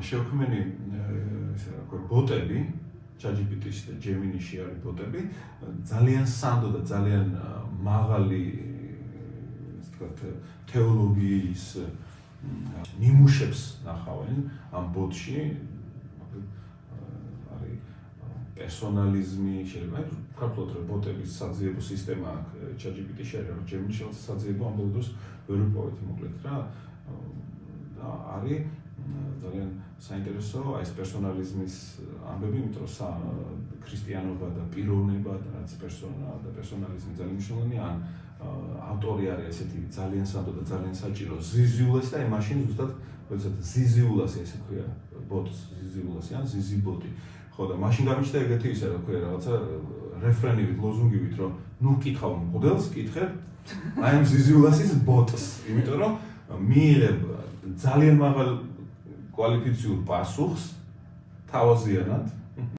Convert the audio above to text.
შევქმენი ესე რა ქვია ბოტები ChatGPT-ში და Gemini-ში არის ბოტები ძალიან სანდო და ძალიან მაღალი ასე ვთქვათ თეოლოგიის ნიმუშებს ნახავენ ამ ბოტში არის პერსონალიზმი შეიძლება ვქართოთ რომ ბოტების საძიებო სისტემა აქვს ChatGPT-ში არის Gemini-ში საძიებო ამ დროს ვერ ვიპოვეთ მოკლედ რა და არის ძალიან საინტერესო ეს პერსონალიზმის ამბები, იმიტომ რომ ქრისტიანობა და პიროვნება და რაც პერსონა და პერსონალიზმი ძალიან მნიშვნელოვანია, ან ავტორი არის ესეთი ძალიან სანდო და ძალიან საჭირო ზიზიულას და მაშინ ზუსტად როდესაც ზიზიულასი ესე ქვია ბოტს ზიზიულასი ან ზიზიბოტი. ხო და მაშინ გამიჩნდა ეგეთი ისე რა ქვია რაღაცა რეფრენივით, ლოზუნგივით, რომ ნუ ვკითხავ მოდელს, კითხებ აი ამ ზიზიულასის ბოტს, იმიტომ რომ მიიღებ ძალიან მაღალ კვალიფიციურ პასუხს თავაზიანად